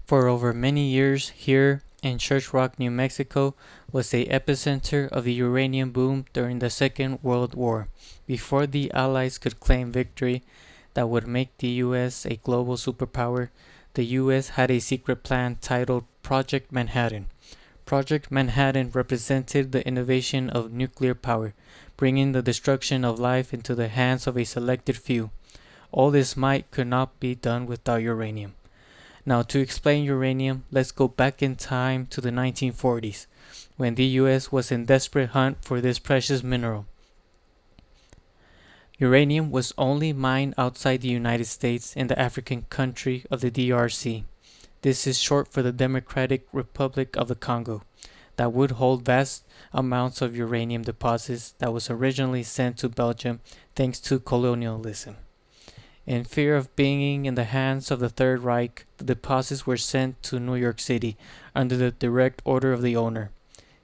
For over many years, here in Church Rock, New Mexico, was the epicenter of the uranium boom during the Second World War. Before the Allies could claim victory that would make the U.S. a global superpower, the U.S. had a secret plan titled Project Manhattan. Project Manhattan represented the innovation of nuclear power, bringing the destruction of life into the hands of a selected few. All this might could not be done without uranium. Now, to explain uranium, let's go back in time to the 1940s, when the US was in desperate hunt for this precious mineral. Uranium was only mined outside the United States in the African country of the DRC. This is short for the Democratic Republic of the Congo, that would hold vast amounts of uranium deposits that was originally sent to Belgium thanks to colonialism. In fear of being in the hands of the Third Reich, the deposits were sent to New York City under the direct order of the owner.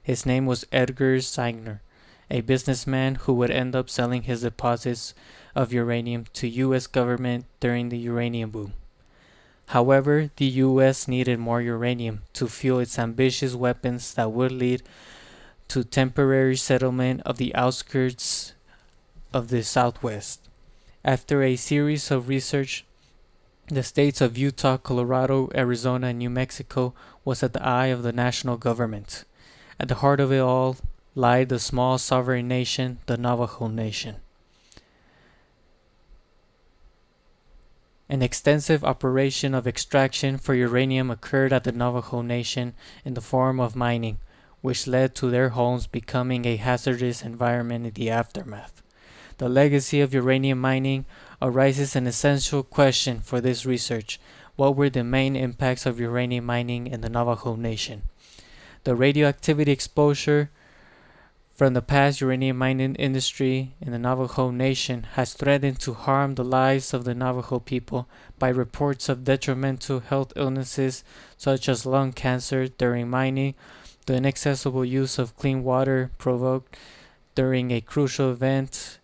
His name was Edgar Signer, a businessman who would end up selling his deposits of uranium to U.S. government during the uranium boom. However, the U.S. needed more uranium to fuel its ambitious weapons that would lead to temporary settlement of the outskirts of the Southwest. After a series of research, the states of Utah, Colorado, Arizona, and New Mexico was at the eye of the national government. At the heart of it all lied the small sovereign nation, the Navajo Nation. An extensive operation of extraction for uranium occurred at the Navajo Nation in the form of mining, which led to their homes becoming a hazardous environment in the aftermath. The legacy of uranium mining arises an essential question for this research. What were the main impacts of uranium mining in the Navajo Nation? The radioactivity exposure from the past uranium mining industry in the Navajo Nation has threatened to harm the lives of the Navajo people by reports of detrimental health illnesses such as lung cancer during mining, the inaccessible use of clean water provoked during a crucial event.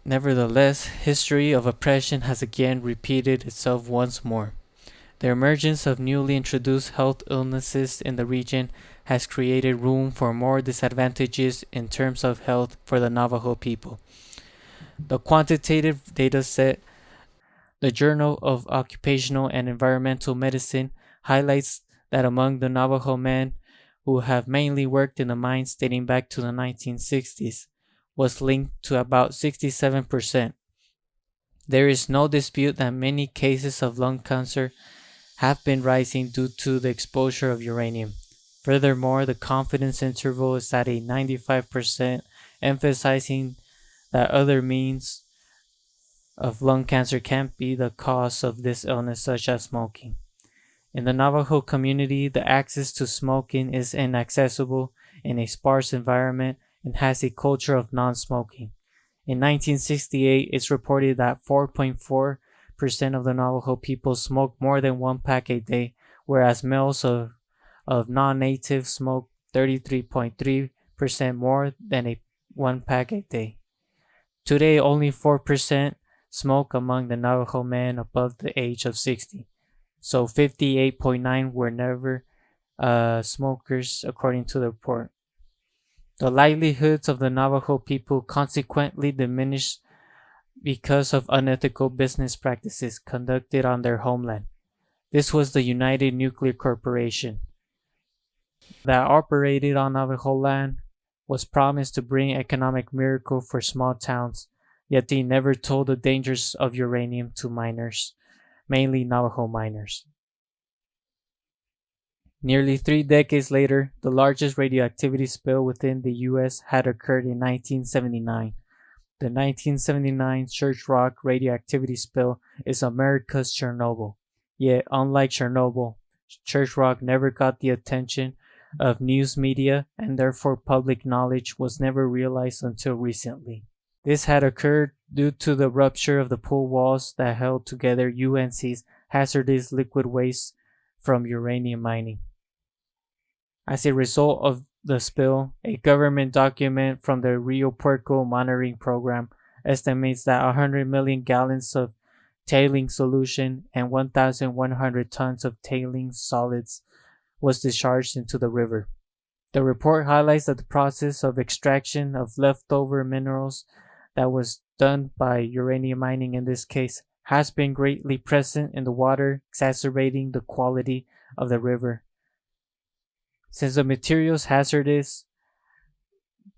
Nevertheless, history of oppression has again repeated itself once more. The emergence of newly introduced health illnesses in the region has created room for more disadvantages in terms of health for the Navajo people. The quantitative data set, the Journal of Occupational and Environmental Medicine, highlights that among the Navajo men who have mainly worked in the mines dating back to the 1960s, was linked to about 67%. There is no dispute that many cases of lung cancer have been rising due to the exposure of uranium. Furthermore, the confidence interval is at a 95%, emphasizing that other means of lung cancer can't be the cause of this illness, such as smoking. In the Navajo community, the access to smoking is inaccessible in a sparse environment and has a culture of non-smoking. In 1968, it's reported that 4.4% of the Navajo people smoked more than one pack a day, whereas males of non-native smoke 33.3% more than one pack a day. Today, only 4% smoke among the Navajo men above the age of 60. So 58.9 were never smokers, according to the report. The livelihoods of the Navajo people consequently diminished because of unethical business practices conducted on their homeland. This was the United Nuclear Corporation that operated on Navajo land, was promised to bring economic miracle for small towns, yet they never told the dangers of uranium to miners, mainly Navajo miners. Nearly 3 decades later, the largest radioactivity spill within the U.S. had occurred in 1979. The 1979 Church Rock radioactivity spill is America's Chernobyl. Yet, unlike Chernobyl, Church Rock never got the attention of news media, and therefore public knowledge was never realized until recently. This had occurred due to the rupture of the pool walls that held together UNC's hazardous liquid waste from uranium mining. As a result of the spill, a government document from the Rio Puerco monitoring program estimates that 100 million gallons of tailing solution, and 1,100 tons of tailing solids was discharged into the river. The report highlights that the process of extraction of leftover minerals that was done by uranium mining in this case has been greatly present in the water, exacerbating the quality of the river. Since the material is hazardous,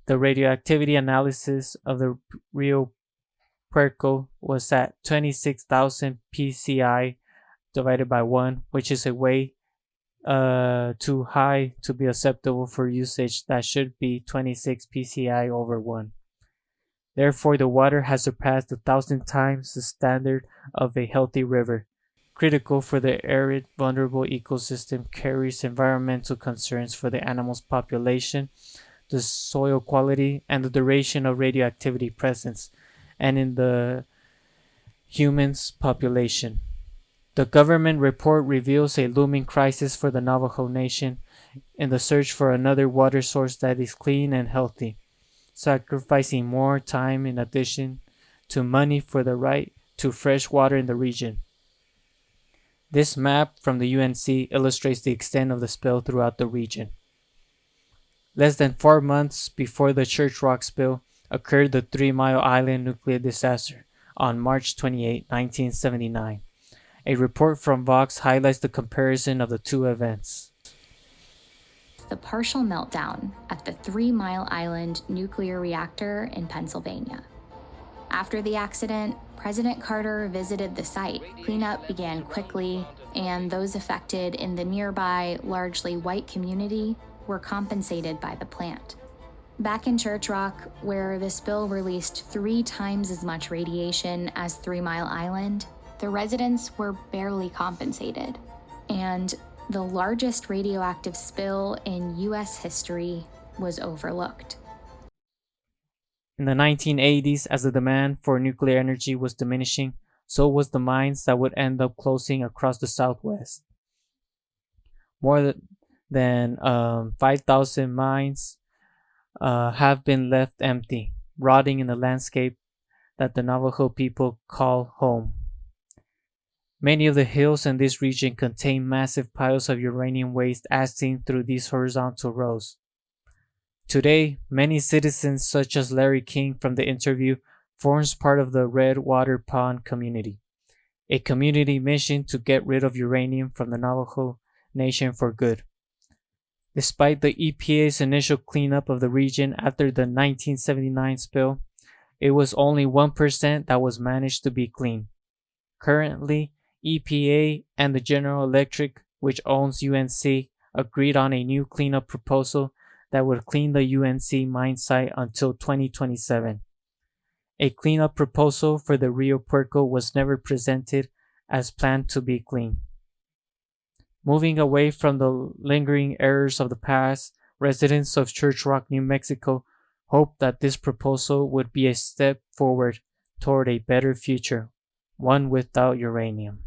the radioactivity analysis of the Rio Puerco was at 26,000 pci divided by 1, which is a way too high to be acceptable for usage. That should be 26 pci over 1. Therefore, the water has surpassed 1,000 times the standard of a healthy river. Critical for the arid, vulnerable ecosystem, carries environmental concerns for the animal's population, the soil quality, and the duration of radioactivity presence, and in the human's population. The government report reveals a looming crisis for the Navajo Nation in the search for another water source that is clean and healthy, sacrificing more time in addition to money for the right to fresh water in the region. This map from the UNC illustrates the extent of the spill throughout the region. Less than 4 months before the Church Rock spill occurred the 3 Mile Island nuclear disaster on March 28, 1979. A report from Vox highlights the comparison of the two events. The partial meltdown at the 3 Mile Island nuclear reactor in Pennsylvania. After the accident, President Carter visited the site. Cleanup began quickly, and those affected in the nearby, largely white community were compensated by the plant. Back in Church Rock, where the spill released 3 times as much radiation as 3 Mile Island, the residents were barely compensated. And the largest radioactive spill in U.S. history was overlooked. In the 1980s, as the demand for nuclear energy was diminishing, so was the mines that would end up closing across the Southwest. More than 5,000 mines have been left empty, rotting in the landscape that the Navajo people call home. Many of the hills in this region contain massive piles of uranium waste as seen through these horizontal rows. Today, many citizens such as Larry King from the interview forms part of the Redwater Pond community, a community mission to get rid of uranium from the Navajo Nation for good. Despite the EPA's initial cleanup of the region after the 1979 spill, it was only 1% that was managed to be clean. Currently, EPA and the General Electric, which owns UNC, agreed on a new cleanup proposal that would clean the UNC mine site until 2027. A cleanup proposal for the Rio Puerco was never presented as planned to be clean. Moving away from the lingering errors of the past, residents of Church Rock, New Mexico, hope that this proposal would be a step forward toward a better future, one without uranium.